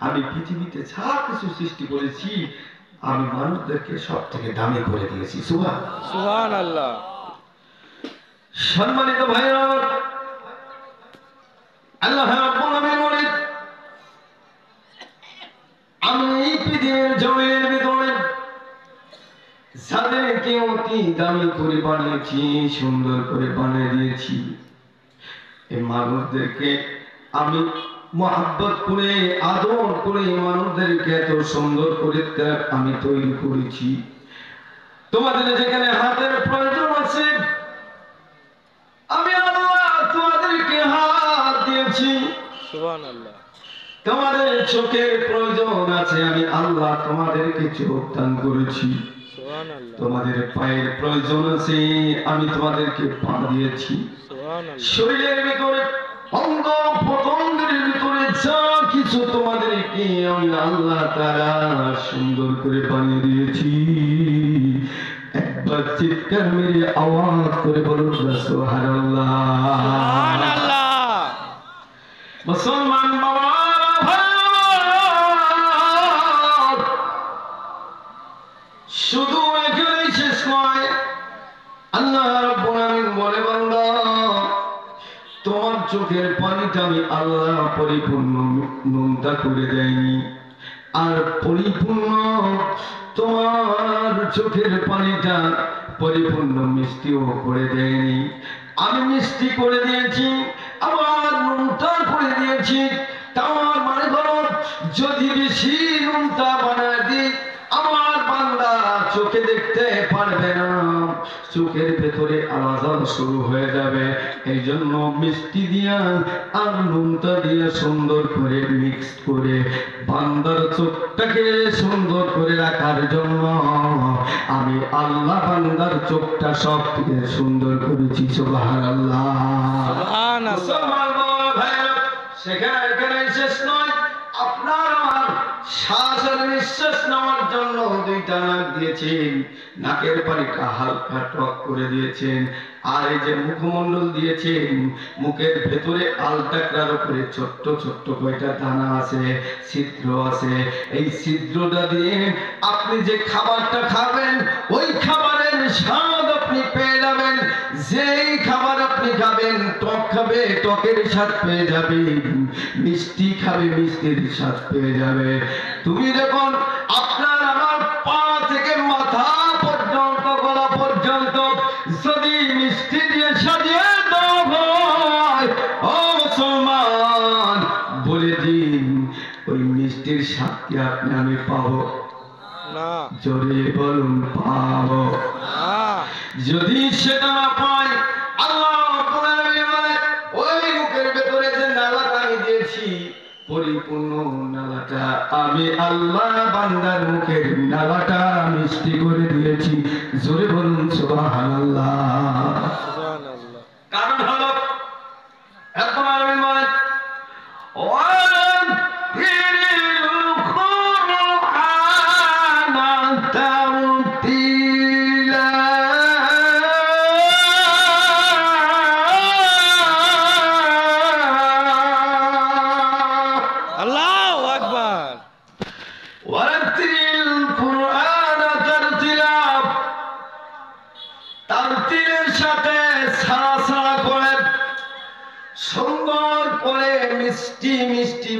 আমি পৃথিবীতে যা কিছু সৃষ্টি করেছি আমি মানুষদেরকে সব থেকে দামি করে দিয়েছি। সুবহানাল্লাহ। সম্মানিত ভাইরা, আল্লাহ রাব্বুল আলামিন বলেন, আমি এই পৃথিবীর জমিনের ভিতরে যাদেরকে অতি দামি করে বানিয়েছি, সুন্দর করে বানিয়ে দিয়েছি, এই মানুষদেরকে আমি মোহাব্বত করে আদর করে মানুষদেরকে এত সুন্দর করে আমি তৈরি করেছি। তোমাদের যেখানে হাতের প্রয়োজন আছে আমি আল্লাহ তোমাদেরকে হাত দিয়েছি। সুবহানাল্লাহ। তোমাদের চোখের প্রয়োজন আছে আমি আল্লাহ তোমাদেরকে চোখ দান করেছি। সুবহানাল্লাহ। তোমাদের পায়ের প্রয়োজন আছে আমি তোমাদেরকে পা দিয়েছি। সুবহানাল্লাহ। শরীরের ভিতরে অঙ্গ প্রত্যঙ্গের ভিতরে যা কিছু তোমাদেরকে আমি আল্লাহ তাআলা সুন্দর করে বানিয়ে দিয়েছি। একবার চিৎকার মেরে আওয়াজ করে বলুন সুবহানাল্লাহ। সুবহানাল্লাহ। মুসলমান বাবা, শুধু এখানেই শেষ নয়। আল্লাহ রাব্বুল আলামিন বলে, বান্দা তোমার চোখের পানিটা আমি আল্লাহ পরিপূর্ণ নোনতা করে দেয়নি, আর পরিপূর্ণ তোমার চোখের পানিটা পরিপূর্ণ মিষ্টিও করে দেয়নি। আমি মিষ্টি করে দিয়েছি, আবার নোনতা করে দিয়েছি। তার মানে হলো যদি বেশি নোনতা বানায় দিই আমার বান্দা চোখে দেখতে পারবে না, চোখের ভেতরে আলাদা শুরু হয়ে যাবে। এই জন্য মিষ্টি দিয়া আর নুনটা দিয়ে সুন্দর করে মিক্স করে বান্দার চোখটাকে সুন্দর করে রাখার জন্য আমি আল্লাহ বান্দার চোখটা সব থেকে সুন্দর করেছি। সুবহানাল্লাহ। সেখানে শেষ নয়, আপনার আমার শ্বাস আর নিঃশ্বাস নেওয়ার জন্য দুইটা নাক দিয়েছেন, নাকের পানিটা হালকা টক করে দিয়েছেন। আর এই যে মুখমণ্ডল দিয়েছেন, মুখের ভেতরে আলটাকরার উপরে ছোট্ট ছোট্ট কয়টা দানা আছে, ছিদ্র আছে। এই ছিদ্রটা দিয়ে আপনি যে খাবারটা খাবেন ওই খাবারের স্বাদ আপনি পেয়ে যাবেন। যেই খাবার আপনি খাবেন, টক খাবে টকের স্বাদ পেয়ে যাবে, মিষ্টি খাবে মিষ্টির স্বাদ পেয়ে যাবে। তুমি যখন আপনার আমার পা থেকে মাথা পর্যন্ত গলা পর্যন্ত যদি মিষ্টি দিয়ে সাজিয়ে দাও হয়, ও মুসলমান বলে দিন ওই মিষ্টির স্বাদ কি আপনি আমি পাবো না? জোরে বলুন পাবো না? যদি সেটা না পাই, আল্লাহ ওই মুখের ভেতরে যে নালাটা আমি দিয়েছি পরিপূর্ণ নালাটা আমি আল্লাহ বান্দার মুখের নালাটা মিষ্টি করে দিয়েছি। জোরে বলুন সুবহানাল্লাহ। সুবহানাল্লাহ। কারণ হলো এখন আমি বলেন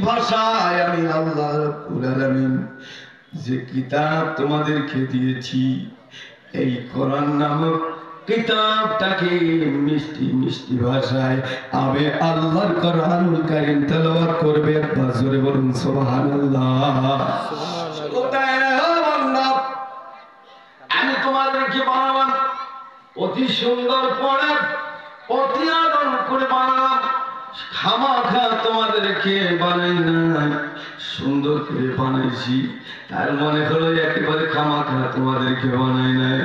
ভাষায় আমি আল্লাহ রাব্বুল আলামিন যে কিতাব তোমাদেরকে দিয়েছি, এই কোরআন নামক কিতাবটাকে মিষ্টি মিষ্টি ভাষায় আমি আল্লাহর কোরআনুল কারীম তেলাওয়াত করবে। জোরে বলুন সুবহানাল্লাহ। সুবহানাল্লাহ। অতি সুন্দর করে অতি আদর করে বানালাম, খামাখা তোমাদেরকে বানাই নাই, সুন্দর করে বানাইছি। তার মনে হলো একেবারে খামাখা তোমাদেরকে বানাই নাই,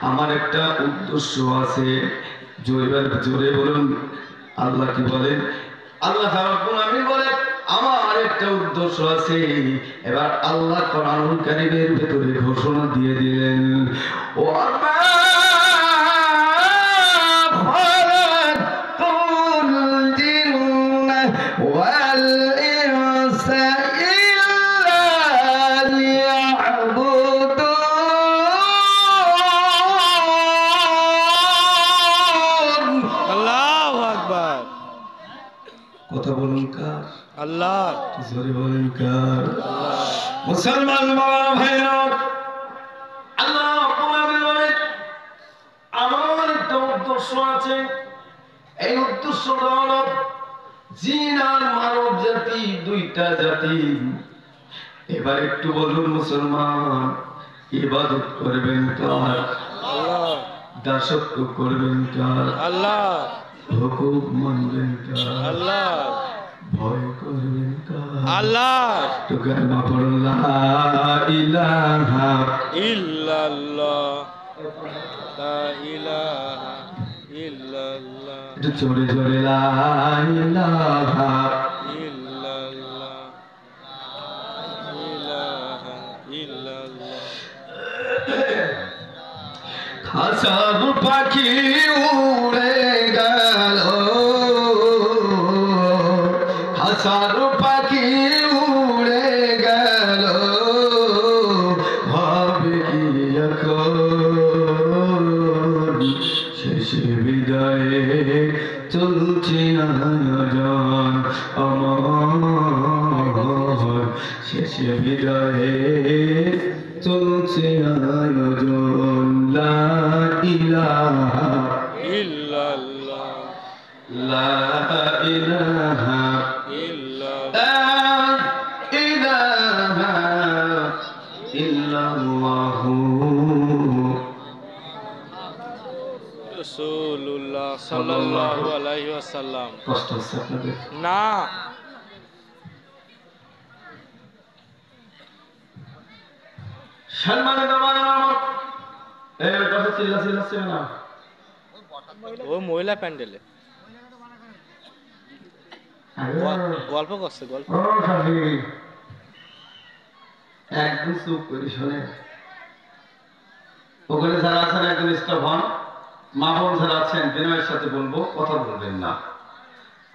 আমার একটা উদ্দেশ্য আছে। জোরে বলুন আল্লাহ কি বলেন? আল্লাহ রাব্বুল আলামিন বলে আমার একটা উদ্দেশ্য আছে। এবার আল্লাহ কোরআনুল কারীমের ভিতরে ঘোষণা দিয়ে দিলেন, ও আল্লাহ কথা বলুন কার? আল্লাহ। জোরে বলুন কার? আল্লাহ। মুসলমান ভাইরা, আল্লাহ বলেন আমার একটা উদ্দেশ্য আছে। এই উদ্দেশ্যটা হলো জিন আর মানব জাতি, দুইটা জাতি। এবার একটু বলুন মুসলমান, ইবাদত করবেন কার? আল্লাহ। দাসত্ব করবেন কার? আল্লাহ। হুকুম মানবেন কার? আল্লাহ। ভয় করবেন কার? আল্লাহ। তো কালিমা পড়ুন, লা ইলাহা ইল্লাল্লাহ, লা ইলাহা ইল্লাল্লাহ। জোরে জোরে লা ইলাহা ইল্লাল্লাহ, ইলাহা ইল্লাল্লাহ। খাসার পাখি উড়ে গেল, খাসার পাখি উড়ে গেল, ভাবে কি এখন শেষে বিদায়ে চলছে আয়োজন আমার, শেষে বিদায়ে চলছে আয়োজন। লা ইলাহা ইল্লাল্লাহ, লা ইলাহা ইল্লাল্লাহ, ইলাহা ইল্লাল্লাহ রাসূলুল্লাহ সাল্লাল্লাহু আলাইহি ওয়াসাল্লাম। কষ্ট হচ্ছে আপনাদের? না। সম্মানিত ভাইরা, এই কথা চিল্লাচ্ছে না, ও মহিলা প্যান্ডেলে গল্প করছে, গল্প। একদম চুপ করে শোনে। ওখানে যারা আছেন একদম স্টপ হন। মা বোন যারা আছেন বিনয়ের সাথে বলবো, কথা বলবেন না।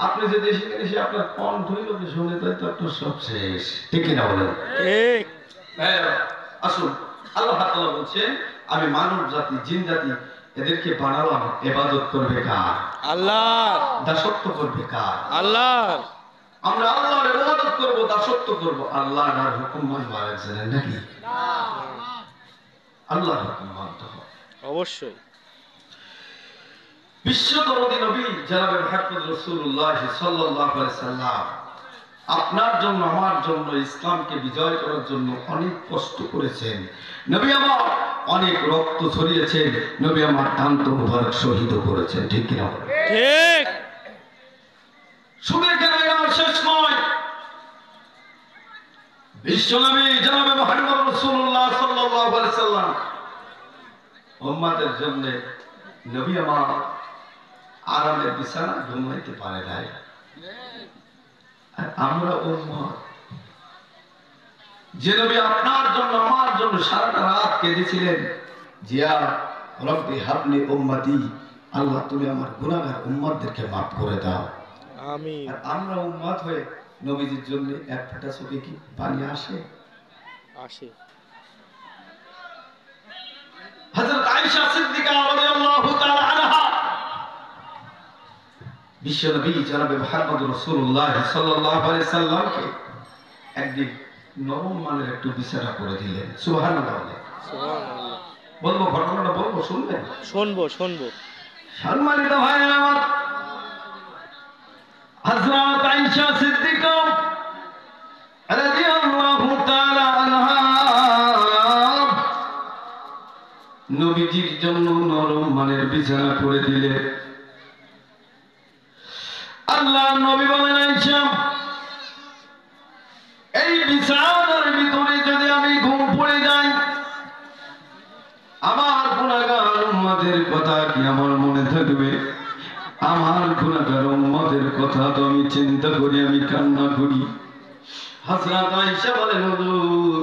আপনি যদি সেখানে এসে আপনার কণ্ঠই লোকে শুনে তাই তো আপনার সব শেষ, ঠিক কিনা বলেন? ঠিক। আসুন, আল্লাহ তাআলা বলছেন আমি মানব জাতি, জিন জাতি এদেরকে বানালাম, ইবাদত করবে কার? আল্লাহ। দাসত্ব করবে কার? আল্লাহ। আমরা আল্লাহর ইবাদত করব, দাসত্ব করব, আল্লাহর আর হুকুম মানব আরেকজনের নাকি? না, আল্লাহর হুকুম মানতে হবে অবশ্যই। বিশ্বদরদী নবী জনাবে মুহাম্মদ রাসূলুল্লাহ সাল্লাল্লাহু আলাইহি ওয়াসাল্লাম আপনার জন্য আমার জন্য ইসলামকে বিজয় করার জন্য অনেক কষ্ট করেছেন। নবী আমার অনেক রক্ত ছড়িয়েছেন, নবী আমার দান্ত মুবারক শহীদ করেছেন, ঠিক কি না? ঠিক। শুধু এখানে শেষ নয়, বিশ্বনবী জনাবে মুহাম্মদ রাসূলুল্লাহ সাল্লাল্লাহু আলাইহি ওয়াসাল্লাম উম্মতের জন্য নবী আমার আরামের বিছানা ঘুমাইতে পারে নাই। আমরা উম্মত, যে নবী আপনার জন্য আমার জন্য সারাটা রাত কেঁদেছিলেন, জিয়া রব্বি হাবলি উম্মতি, আল্লাহ তুমি আমার গুনাহগার উম্মতদেরকে মাফ করে দাও, আমিন। আর আমরা উম্মত হয়ে নবীজির জন্য এক ফোঁটা চোখে কি পানি আসে? আসে। হযরত আয়েশা সিদ্দিকা রাদিয়াল্লাহু তাআলা আনহা বিশ্বনবী জনাবে মুহাম্মদ রাসূলুল্লাহ সাল্লাল্লাহু আলাইহি সাল্লামকে একদিন নরম মানের একটু বিছানা করে দিলেন। সুবহানাল্লাহ, সুবহানাল্লাহ। বলবো ঘটনাটা, বলবো, শুনবেন? শুনবো। সম্মানিত ভাইরা আমার, হযরত আয়েশা সিদ্দিকা রাদিয়াল্লাহু তাআলা আনহা নবীজির জন্য নরম মানের বিছানা করে দিলে। আল্লাহ নবী বলেন, আয়েশা এই বিছানার ভিতরে যদি আমি ঘুম পড়ে যাই, আমার গুনাহগার উম্মতের কথা কি আমার মনে থাকবে? আমার গুনাহগার উম্মতের কথা তো আমি চিন্তা করি, আমি কান্না করি। হযরত আয়েশা বলেন, হুজুর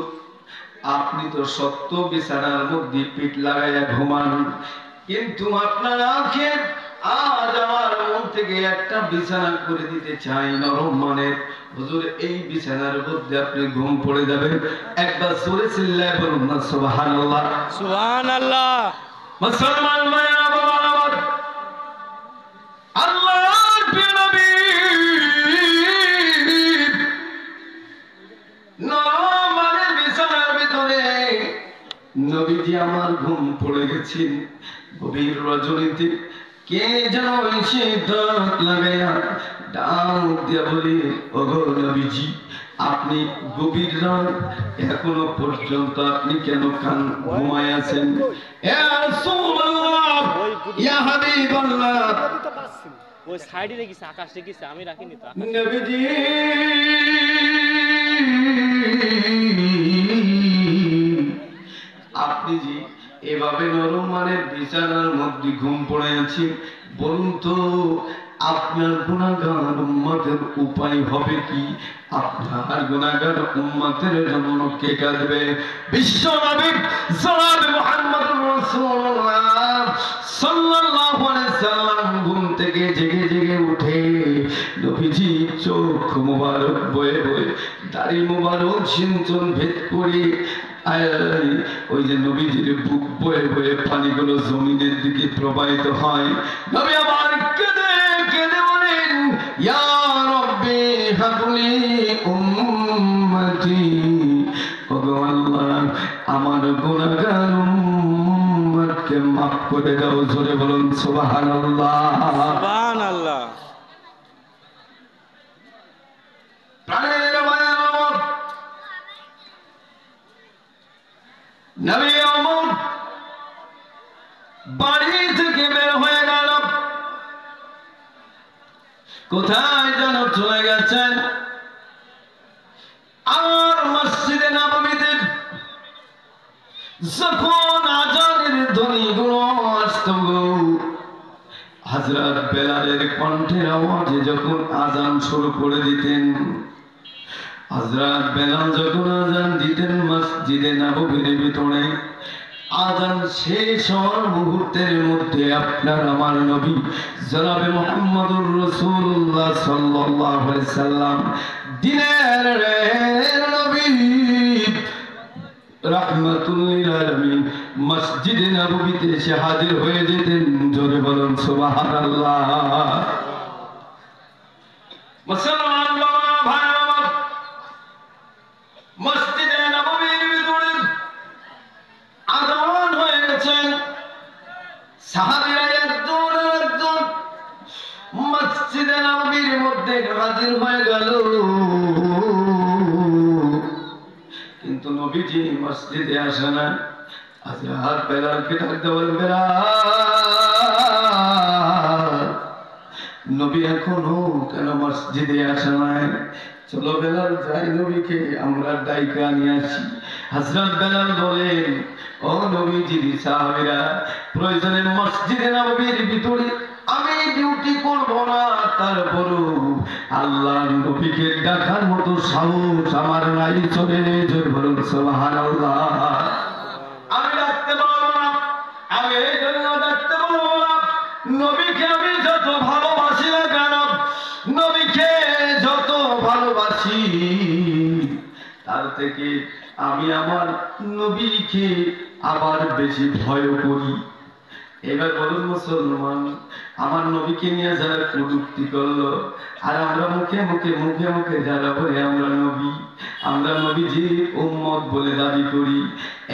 আপনি তো সত্য বিছানার মধ্যে পিঠ লাগাইয়া ঘুমান, কিন্তু আপনার আঁখে আজ আমার মন থেকে একটা বিছানা করে দিতে চাই নরম মানের। হুজুর এই বিছানার মধ্যে আপনি ঘুম পড়ে যাবেন। একবার জোরে চিল্লায় বলুন না সুবহানাল্লাহ। সুবহানাল্লাহ। মুসলমান ভাইরা বাবা আমার, আল্লাহর প্রিয় নবী নরম মানের বিছানার ভিতরে নবীজি আমার ঘুম পড়ে গেছেন। গভীর রজনীতে কে যেন এসে দাঁত লাগাইয়া ডাক দিয়া বলে, ওগো নবীজি আপনি গভীর রাত এখনো পর্যন্ত আপনি কেন কান ঘুমায় আছেন? ইয়া রাসূলুল্লাহ, ইয়া হাবিবাল্লাহ, ওই সাইডে রেখেছে, আকাশ রেখেছে, আমি রাখিনি তো। নবীজি আপনি জি এভাবে নরম মানের বিছানার মধ্যে ঘুম পড়ে আছেন, বলুন তো আপনার গুনাহগার উম্মতের উপায় হবে কি? আপনার গুনাহগার উম্মতের জন্য কে কাঁদবে? বিশ্ব নবী জনাব মুহাম্মদুর রাসূলুল্লাহ সাল্লাল্লাহু আলাইহি সাল্লাম ঘুম থেকে জেগে জেগে উঠে নবীজি চোখ মুবারক বয়ে বয়ে দাড়ি মুবারক সিঞ্চন ভেদ করে ওই যে নবীজির বুক বয়ে বয়ে পানিগুলো জমিনের দিকে প্রবাহিত হয়। নবী আমার কেঁদে কেঁদে বলেন, ইয়া রাব্বি হাবলি উম্মতি, ওগো আল্লাহ আমার গুনাহগার উম্মতকে মাফ করে দাও। জোরে বলুন সুবহানাল্লাহ। সুবহানাল্লাহ। প্রাণের বায়ান নবী ওমর বাড়ি থেকে বের হয়ে গেল, কোথায় যেন চলে গেছেন। আর মসজিদে নববীতে যখন আজানের ধ্বনিগুলো আসত, হযরত বেলালের কণ্ঠের আওয়াজে যখন আজান শুরু করে দিতেন, হযরত বেলাল যখন আজান দিতেন মসজিদে নববীর ভিতরে, আজান শেষ হওয়ার মুহূর্তের মধ্যে আপনার আমার নবী জনাবে মুহাম্মদুর রাসূলুল্লাহ সাল্লাল্লাহু আলাইহি সাল্লাম দিনের নবী রাহমাতুল লিল আলামিন মসজিদে নববীতে এসে হাজির হয়ে যেতেন। জোরে বলুন সুবহানাল্লাহ। মুসলমান ভাই আমার, মসজিদে নববীর ভিতরে আজান হয়ে গেছে। সাহাবীরা একজন একজন মসজিদে নববীর মধ্যে হাজির হয়ে গেল, কিন্তু নবীজি মসজিদে আসে না। হযরত বেলালকে ডাকতে বলেন, বেলাল নবী এখনো কেন মসজিদে আসে নাই? চলো বেলাল যাই নবীকে আমরা ডাইকা নিয়ে আসি। হযরত বেলাল বলেন, ও নবীজির সাহাবীরা, প্রয়োজনে মসজিদে নববীর ভিতরে আমি ডিউটি করব না, তারপরও আল্লাহর নবীকে ডাকার মতো সাহস আমার নাই। চলে জোরে বলুন সুবহানাল্লাহ। আমি ডাকতে পারবো না, আমি এই জন্য ডাকতে পারবো না, নবীকে আমি যত ভালোবাসি না কেন, নবীকে যত ভালোবাসি তার থেকে আমি আমার নবীকে আবার বেশি ভয় করি। এবার বলুন মুসলমান, আমার নবীকে নিয়ে যারা কটূক্তি করলো, আর আমরা মুখে মুখে মুখে মুখে যারা বলে আমরা নবী, আমরা নবীজি উম্মত বলে দাবি করি,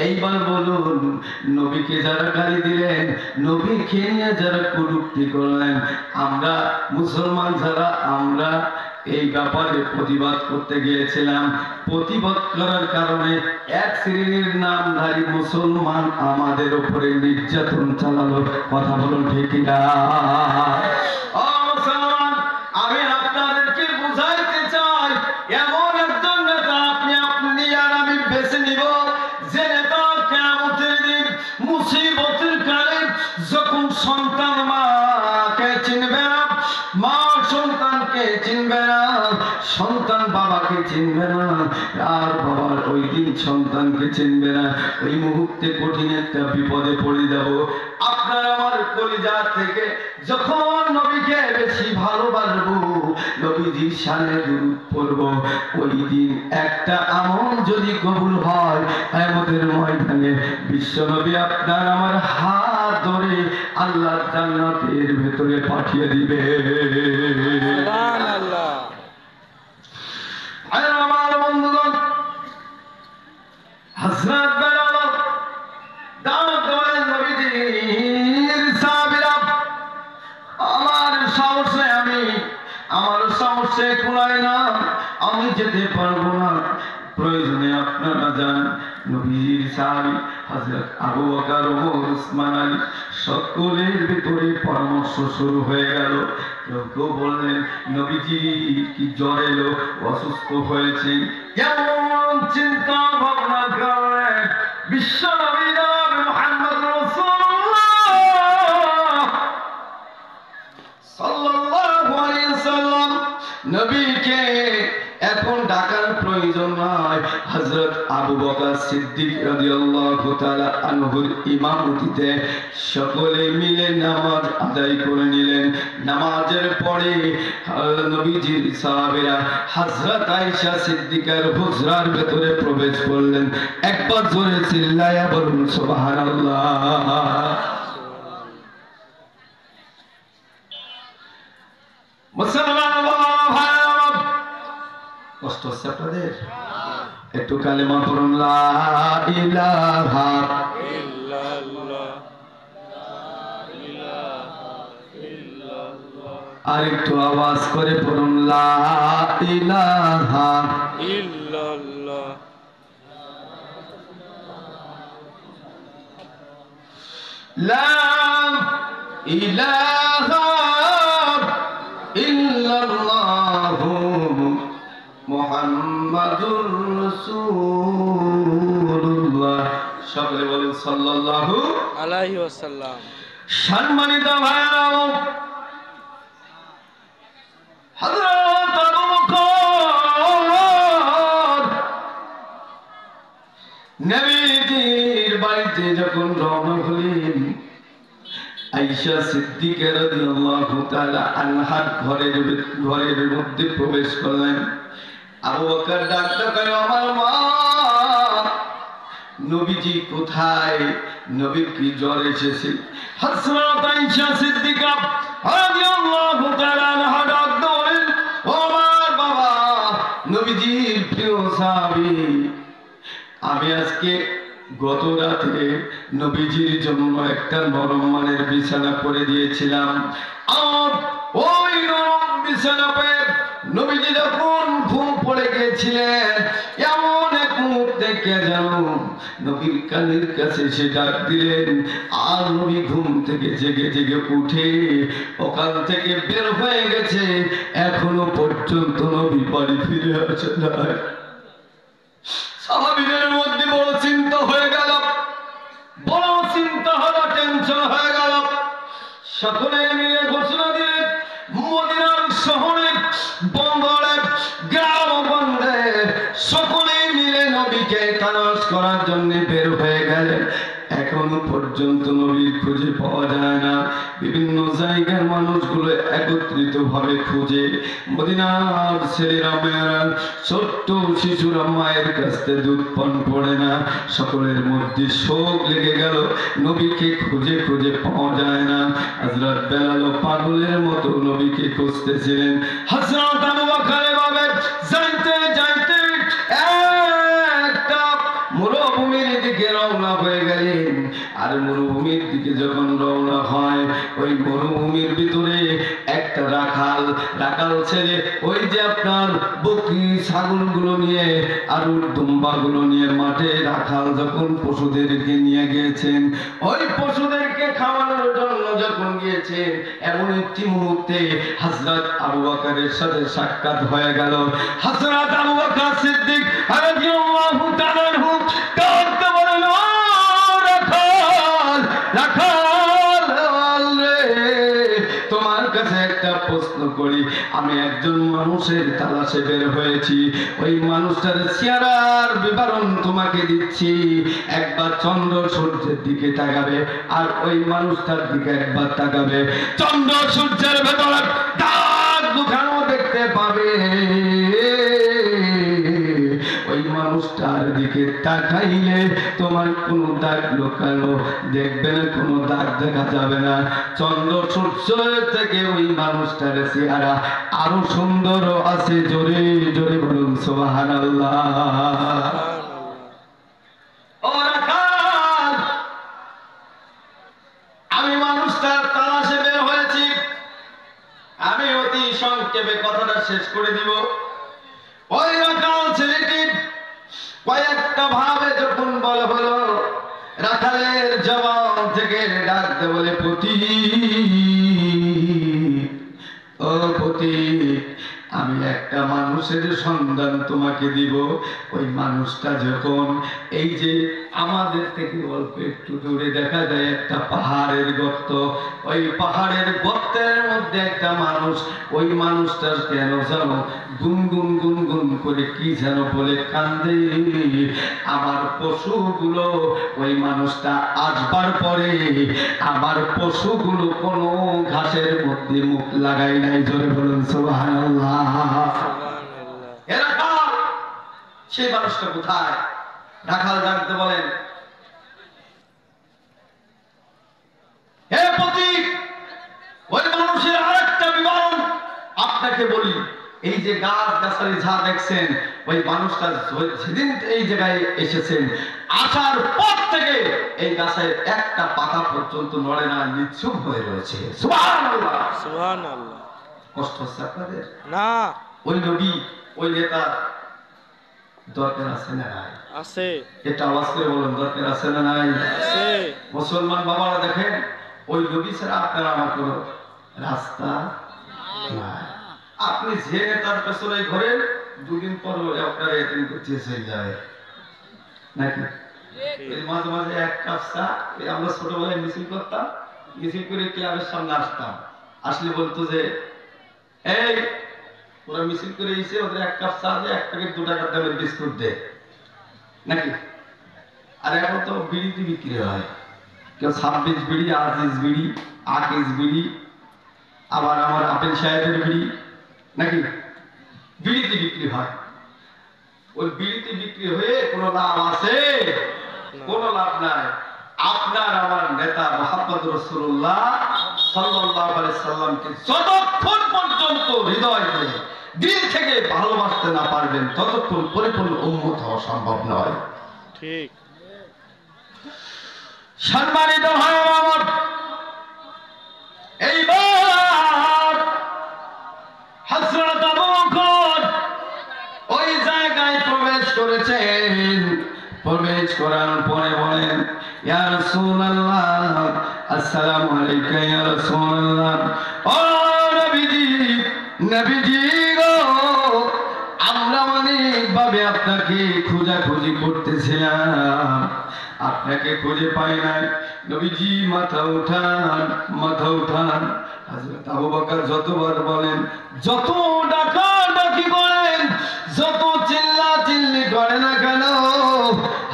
এইবার বলুন নবীকে যারা গালি দিলেন, নবীকে নিয়ে যারা কটূক্তি করলেন, আমরা মুসলমান যারা আমরা এই ব্যাপারে প্রতিবাদ করতে গিয়েছিলাম। প্রতিবাদ করার কারণে এক শ্রেণীর নামধারী মুসলমান আমাদের উপরে নির্যাতন চালালো। কথা বলুন ঠিক না? ও মুসলমান, আমি আপনাদেরকে বুঝাইতে চাই, এমন একজন নেতা আপনি আর আমি বেছে নিব যে নেতা কিয়ামতের দিন মুসিবতের কালে যখন সন্তান মাকে চিনবে না, মা সন্তানকে চিনবে না, সন্তান বাবাকে চিনবে না, আর বাবার ওই দিন সন্তানকে চিনবে না, ওই মুহূর্তে কঠিন একটা বিপদে পড়ে যাব। আপনার আমার কলিজা থেকে যখন নবীকে বেশি ভালোবাসবো, নবীজির শানে দুরূদ পড়ব, ওই দিন একটা আমল যদি কবুল হয়, কিয়ামতের ময়দানে বিশ্বনবী আপনার আমার হাত ধরে আল্লাহর জান্নাতের ভেতরে পাঠিয়ে দিবে। সুবহানাল্লাহ। আর আমার বন্ধুগণ, হযরত বেলাল দাওয়াত দেন নবীজির সাহাবীরা, আমার সাহসে কুলায় না, আমি যেতে পারবো না, প্রয়োজনে আপনারা যান। নবীজির সাহাবী হযরত আবু বকর, ওমর, উসমান, আলী সকলের ভিতরে পরামর্শ শুরু হয়ে গেল। কেউ বললেন নবীজি কি জ্বর এলো, অসুস্থ হয়েছে, এমন চিন্তা ভাবনা করলেন। বিশ্ব নবী জনাব মুহাম্মদ রাসূলুল্লাহ সাল্লাল্লাহু আলাইহি ওয়াসাল্লাম নবীকে এখন ডাকার প্রয়োজন নয়। হযরত আবু বকর সিদ্দিক রাদিয়াল্লাহু তাআলা আনহুর ইমামতিতে সকলে মিলে নামাজ আদায় করে নিলেন। নামাজের পরে নবীজির সাহাবীরা হযরত আয়েশা সিদ্দিকার হুজরার ভেতরে প্রবেশ করলেন। একবার জোরে চিল্লায়া বলুন সুবহানাল্লাহ। মুসলমান ভাই, কষ্ট হচ্ছে আপনাদের? একটু কালেমা পড়ুন, লা ইলাহা ইল্লাল্লাহ, ইলাহা ইল্লাল্লাহ, আর একটু আওয়াজ করে পড়ুন, লা ইলাহা ইল্লাল্লাহ, লা ইলাহা ইল্লাল্লাহু মুহাম্মাদুর রাসূলুল্লাহ। সকলে বলুন সাল্লাল্লাহু আলাইহি ওয়াসাল্লাম। সম্মানিত ভাইরা, হযরত আবু বকর নবীজির বাড়িতে যখন রওনা হলেন, আয়েশা সিদ্দিকা রাদিয়াল্লাহু তাআলা আনহার ঘরের মধ্যে প্রবেশ করলেন। আবু বকর ডাকতে কয়, আমার মা, নবীজি কোথায়? নবীর কি জ্বর এসেছে? হযরত আয়েশা সিদ্দিকা রাদিয়াল্লাহু তাআলা আনহা ডাক দেন, ও আমার বাবা, নবীজির প্রিয় সাহাবী, আমি আজকে গত রাতে নবীজির জন্য একটা নরম মানের বিছানা করে দিয়েছিলাম। আর ওই নরম বিছানা পেয়ে নবীজি যখন ঘুম পড়ে গিয়েছিলেন, এমন এক মুহূর্তে কে যেন নবীর কানের কাছে এসে ডাক দিলেন। আর নবী ঘুম থেকে জেগে জেগে উঠে ওখান থেকে বের হয়ে গেছে, এখনো পর্যন্ত নবী বাড়ি ফিরে আসে নাই। সাহাবীদের মধ্যে বড় চিন্তা হয়ে গেল, বড় চিন্তা হলো, টেনশন হয়ে গেল। সকলে মিলে ঘোষণা দিলেন, মদিনার শহরে, বন্দরে, গ্রাম বন্দরে সকলে মিলে নবীকে তালাশ করার জন্য বের হয়ে গেলেন। এখনো পর্যন্ত নবীর খুঁজে পাওয়া যায় না। বিভিন্ন জায়গার মানুষগুলো একত্রিত ভাবে খুঁজে। মদিনার ছেলেরা, মেয়েরা, ছোট্ট শিশুরা মায়ের কাছ থেকে দুধ পান করে না। সকলের মধ্যে শোক লেগে গেল, নবীকে খুঁজে খুঁজে পাওয়া যায় না। হযরত বেলাল পাগলের মতো নবীকে খুঁজতেছিলেন। হযরত আবু বকর এভাবে যাইতে যাইতে একটা মরুভূমির দিকে রওনা রওনা হয়ে গেলেন। আর মরুভূমির দিকে যখন রওনা হয়, ওই মরুভূমির ভিতরে একটা রাখাল ছেলে ওই যে আপনার বকরি ছাগলগুলো নিয়ে আর দুম্বাগুলো নিয়ে মাঠে রাখাল যখন পশুদেরকে নিয়ে গিয়েছেন, ওই পশুদেরকে খাওয়ানোর জন্য যখন গিয়েছেন, এমন একটি মুহূর্তে হযরত আবু বকরের সাথে সাক্ষাৎ হয়ে গেল। হযরত আবু বকর সিদ্দিক রাদিয়াল্লাহু তাআলা আনহু কাঁদতে বলেন, ও রাখাল রে, তোমার কাছে একটা প্রশ্ন করি। আমি একজন মানুষের তালাশে বের হয়েছি, ওই মানুষটার চেহারার বিবরণ তোমাকে দিচ্ছি। একবার চন্দ্র সূর্যের দিকে তাকাবে আর ওই মানুষটার দিকে একবার তাকাবে, চন্দ্র সূর্যের ভেতরে দাগ দুখানো দেখতে পাবে। ওই মানুষটার দিকে তাকাইলে তোমার কোনো দাগ লুকানো দেখবে না, কোনো দাগ দেখা যাবে না। চন্দ্র সূর্য থেকে ওই মানুষটার চেহারা আরো সুন্দর আছে। জোরে জোরে বলুন সুবহানাল্লাহ। ও রাখাল, আমি মানুষটার তালাশে বের হয়েছি। আমি অতি সংক্ষেপে কথাটা শেষ করে দিব। ওই রাখাল ছেলেটি কয়েকটা ভাবে যখন বলা হলো, রাখালের জবান থেকে ডাকতে বলে, পতি ও পতি, আমি একটা মানুষের সন্ধান তোমাকে দিব। ওই মানুষটা যখন এই যে আমাদের থেকে অল্প একটু দূরে দেখা যায় একটা পাহাড়ের গর্ত, ওই পাহাড়ের গর্তের মধ্যে একটা মানুষ, ওই মানুষটার কেন যেন গুনগুন গুনগুন করে কি যেন বলে কান্দে। আমার পশুগুলো, ওই মানুষটা আসবার পরে আমার পশুগুলো কোনো ঘাসের মধ্যে মুখ লাগাই নাই। জোরে বলুন সুবহানাল্লাহ। সেই মানুষটা কোথায়? রাখাল ডাকতে বলেন, হে পতি, ওই মানুষের আরেকটা বিবরণ আপনাকে বলি। এই যে গাছ গাছালি যা দেখছেন, ওই মানুষটা সেদিন এই জায়গায় এসেছেন, আসার পর থেকে এই গাছের একটা পাতা পর্যন্ত নড়ে না, নিশ্চুপ হয়ে রয়েছে। সুবহানাল্লাহ সুবহানাল্লাহ। কষ্ট হচ্ছে আপনাদের না? ওই নবী, ওই নেতা দরকার আছে না নাই? আছে। এটা আওয়াজ করে বলুন, দরকার আছে না নাই? আছে। মুসলমান বাবারা দেখেন, ওই নবী ছাড়া আপনার আমার কোনো রাস্তা নাই। আপনি যে নেতার পেছনে ঘোরেন, দুদিন পর আপনার এতিম করতে চলে যাবে নাকি? মাঝে মাঝে এক কাপ চা, আমরা ছোটবেলায় মিছিল করতাম, মিছিল করে ক্লাবের সামনে আসতাম, আসলে বলতো যে এই ওরা মিছিল করে এসে ওদের এক কাপ চা দিয়ে 1 প্যাকেট 2 টাকার দামের বিস্কুট দেয় নাকি? আর এখন তো বিড়িতে বিক্রি হয়, কেউ 26 বিড়ি, 28 বিড়ি, 28 বিড়ি, আবার আমার আপেল সাহেবের বিড়ি নাকি বিড়িতে বিক্রি হয়। ওই বিড়িতে বিক্রি হয়ে কোনো লাভ আছে? কোনো লাভ নাই। আপনার আমার নেতা মুহাম্মদ রাসূলুল্লাহ সাল্লাল্লাহু আলাইহি সাল্লামকে যতক্ষণ পর্যন্ত হৃদয়ে দিল থেকে ভালোবাসতে না পারবেন, ততক্ষণ পরিপূর্ণ উম্মত হওয়া সম্ভব নয়। ঠিক। সম্মানিত ভাই আমার, এইবার হযরত আবু বকর ওই জায়গায় প্রবেশ করেছেন। প্রবেশ করার পরে বলেন, ইয়া রাসূলুল্লাহ, আসসালামু আলাইকা ইয়া রাসূলুল্লাহ। ও নবীজি, নবীজি গো, আমরা অনেকভাবে আপনাকে খোঁজাখুঁজি করতেছিলাম, আপনাকে খুঁজে পাই নাই। নবীজি মাথা উঠান, মাথা উঠান। হযরত আবু বকর যতবার বলেন, যত ডাকাডাকি করেন, যত চিল্লাচিল্লি করে না কেন,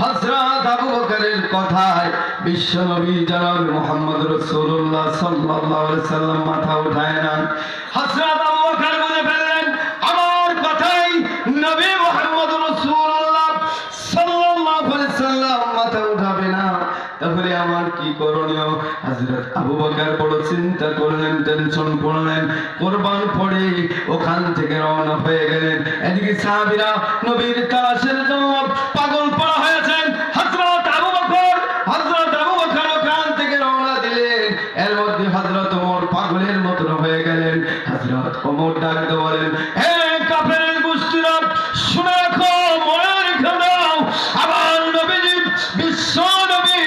হযরত আবু বকরের কথায় বিশ্বনবী জনাব মুহাম্মদ রাসূলুল্লাহ সাল্লাল্লাহু আলাইহি সাল্লাম মাথা উঠায় না। হযরত আবু বকর বলে ফেললেন, আমার কথাই নবী মুহাম্মদ রাসূলুল্লাহ সাল্লাল্লাহু আলাইহি সাল্লাম মাথা উঠাবে না, তাহলে আমার কি করণীয়? হযরত আবু বকর বড় চিন্তা করলেন, টেনশন করলেন, কুরবান পড়ে ওখান থেকে রওনা হয়ে গেলেন। এদিকে সাহাবীরা নবীর তালাশের জন্য পাগল পড়া হয়েছেন। হযরত আবু বকর হযরত আবু বকর ওখান থেকে রওনা দিলেন। এর মধ্যে হযরত ওমর পাগলের মতন হয়ে গেলেন। হযরত ওমর ডাক দিয়ে বলেন, হে কাফেরের গোষ্ঠীরা, শুনে রাখো, মনে রেখে দাও, আমার নবীজি, বিশ্ব নবী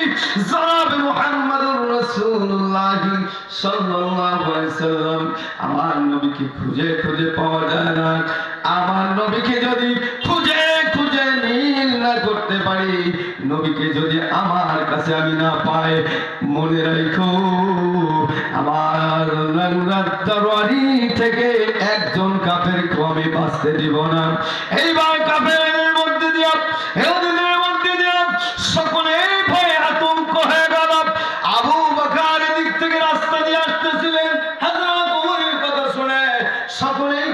জনাব মুহাম্মদুর রাসূলুল্লাহ সাল্লাল্লাহু আলাইহি সাল্লাম, আমার নবীকে খুঁজে খুঁজে পাওয়া যায় না। আমার নবীকে যদি খুঁজে খুঁজে মিল না করতে পারি, নবীকে যদি আমার কাছে আমি না পাই, মনে রাখো আমার তরবারি থেকে একজন কাফেরকে আমি বাঁচতে দিব না। এইবার কাফেরের মধ্যে দিয়া, ইহুদীদের মধ্যে দিয়া সকলেই ভয়ে আতঙ্ক হয়ে গেল। আবু বকর দিক থেকে রাস্তা দিয়ে আসতেছিলেন, হযরত ওমরের কথা শুনে সকলেই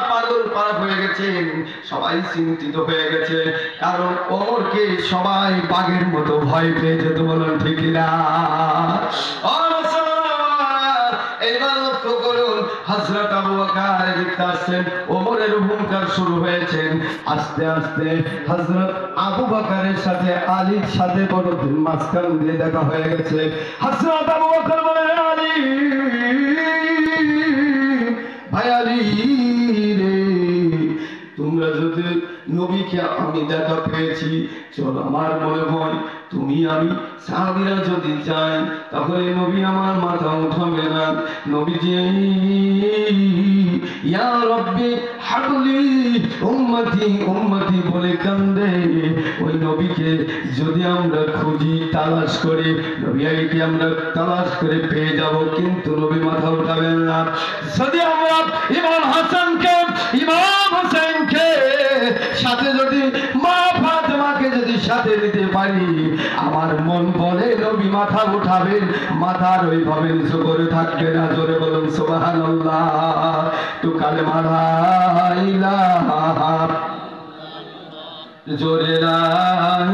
পাগল পারা হয়ে গেছেন, সবাই চিন্তিত হয়ে গেছে। কারণ ওমরকে সবাই বাঘের মতো ভয় পেয়ে যেত, বলুন ঠিক না? এবার লক্ষ্য করুন, হযরত আবু বকর দেখতে আসছেন, ওমরের হুঙ্কার শুরু হয়েছে। আস্তে আস্তে হযরত আবু বকরের সাথে আলীর সাথে বড় মাঝখান দিয়ে দেখা হয়ে গেছে। হযরত আবু বকর বলেন, আলী, ভাই আলী রে, তোমরা যদি নবীকে আমি দেখা পেয়েছি, চলো, আমার মনে হয় তুমি আমি সাহাবীরা যদি যাই তাহলে নবী আমার মাথা উঠাবে না। নবীজি ইয়া রাব্বি হাবলি উম্মতি উম্মতি বলে কান্দে। ওই নবীকে যদি আমরা খুঁজি, তালাশ করি, নবীকে আমরা তালাশ করে পেয়ে যাব, কিন্তু নবী মাথা উঠাবেন না। যদি আমরা ইমাম হাসানকে, ইমাম হোসেনকে সাথে যদি মা ফাতেমাকে যদি সাথে নিতে পারি, আমার মন বলে নবী মাথা উঠাবেন, মাথার ওইভাবে নিচু করে থাকবে না। জোরে বলুন সুবহানাল্লাহ। তো কালেমা লা ইলাহা, জোরে লা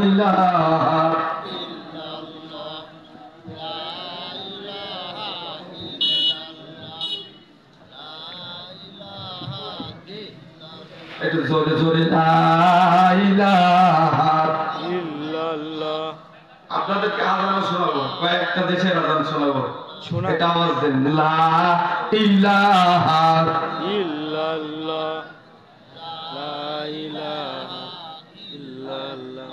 ইলাহা, একটু জোরে জোরে লা ইলাহা ইল্লাল্লাহ। আপনাদেরকে আজান শোনাবো, কয়েকটা দেশের আজান শোনাবো, শোনান। এটা আওয়াজ দেন, লা ইলাহা ইল্লাল্লাহ, লা ইলাহা ইল্লাল্লাহ।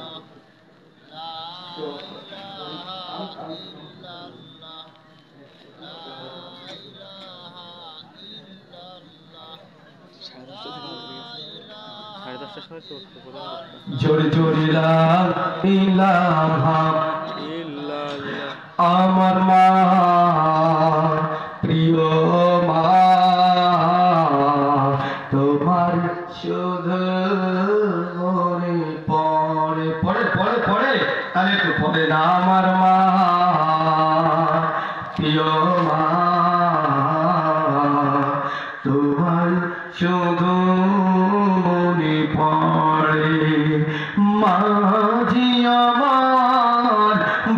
সাড়ে দশটার সময় তো উঠতে পারবো। জোরে জোরে লা ইলাহা ইল্লাল্লাহ। আমার মা, প্রিয় মা, তোমার শুধু মনে পড়ে পড়ে পড়ে পড়ে, তাহলে একটু পড়ে না, আমার মা, প্রিয় মা, তোমার শুধু মনে পড়ে। মাঝি আমার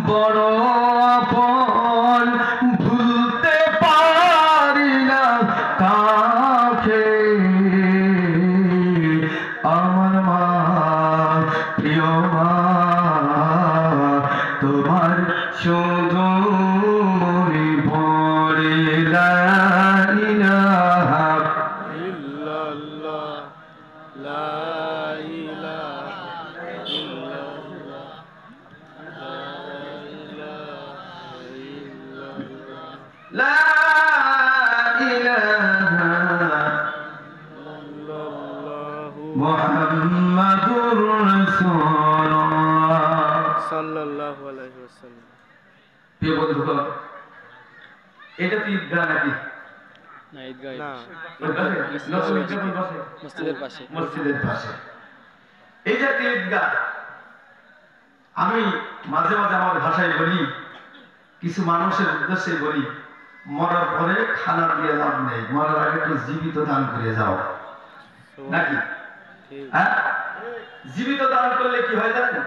বড় আপন, ভুলতে পারি না কাকে, আমার মা, প্রিয় মা, তোমার শুধু মনে পড়ে। লা ইলাহা ইল্লাল্লাহ, লা ইলাহা ইল্লাল্লাহ, লা ইলাহা ইল্লাল্লাহ, লা ইলাহা ইল্লাল্লাহু মুহাম্মাদুর রাসূলুল্লাহ সাল্লাল্লাহু আলাইহি ওয়াসাল্লাম। প্রিয় বন্ধুগণ, এটা কি ঈদগাহ নাকি? না, ঈদগাহ না, মসজিদের পাশে। মসজিদের পাশে এই জাতীয় ঈদগাহ। আমি মাঝে মাঝে আমার ভাষায় বলি, কিছু মানুষের উদ্দেশ্যে বলি, মরার পরে খানা দিয়ে লাভ নেই, মরার আগে একটু জীবিত দান করে যাও, নাকি? হ্যাঁ, জীবিত দান করলে কি হয় জানেন?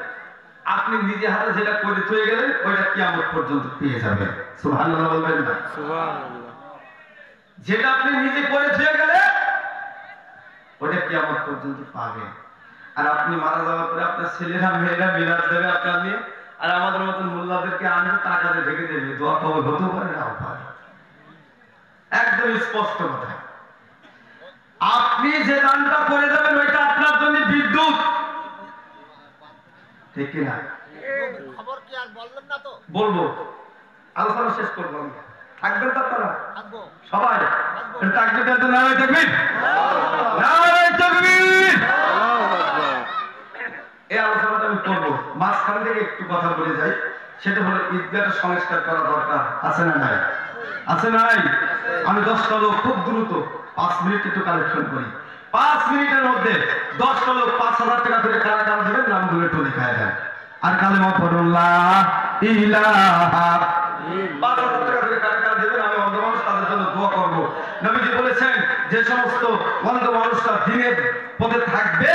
আপনি নিজে হাতে যেটা করে থয়ে গেলেন, ওইটা কিয়ামত পর্যন্ত পেয়ে যাবেন। সুবহানাল্লাহ বলবেন না? সুবহানাল্লাহ। যেটা আপনি নিজে করে থয়ে গেলেন, ওটা কিয়ামত পর্যন্ত পাবেন। আর আপনি মারা যাওয়ার পরে আপনার ছেলেরা মেয়েরা মিলাদ দেবে আপনার নিয়ে, আর আমাদের মতন মোল্লাদের ওদেরকে আনবে টাকা দিয়ে ঢেকে দেবে, দোয়া কবুল হতে পারে নাও পারে। একদম স্পষ্ট কথা। আপনি যে দানটা করে দেবেন ওইটা আপনার জন্য বিদ্যুৎ, ঠিক কিনা? খবর কি আর বললেন না তো? বলবো, আলোচনা শেষ করবো। থাকবেন তো আপনারা থাকবো। সবাই? তাকবীর তো নারায়ে তাকবীর, নারায়ে তাকবীর। এই আলোচনাটা আমি করবো, মাঝখান থেকে একটু কথা বলে যাই। সেটা হলো ঈদগাহটা সংস্কার করা দরকার, আছে না নাই? আছে না নাই? আমি 10টা লোক খুব দ্রুত 5 মিনিট একটু কালেকশন করি। 5 মিনিটের মধ্যে 10টা লোক 5,000 টাকা করে কারা কারা দেবেন নাম ধরে একটু লিখায় দেন। আর কালেমা পড়ুন লা ইলাহা, 5,000 টাকা করে কারা কারা দেবেন, আমি অন্ধ মানুষ তাদের জন্য দোয়া করবো। নবীজি বলেছেন যে সমস্ত অন্ধ মানুষরা দ্বীনের পথে থাকবে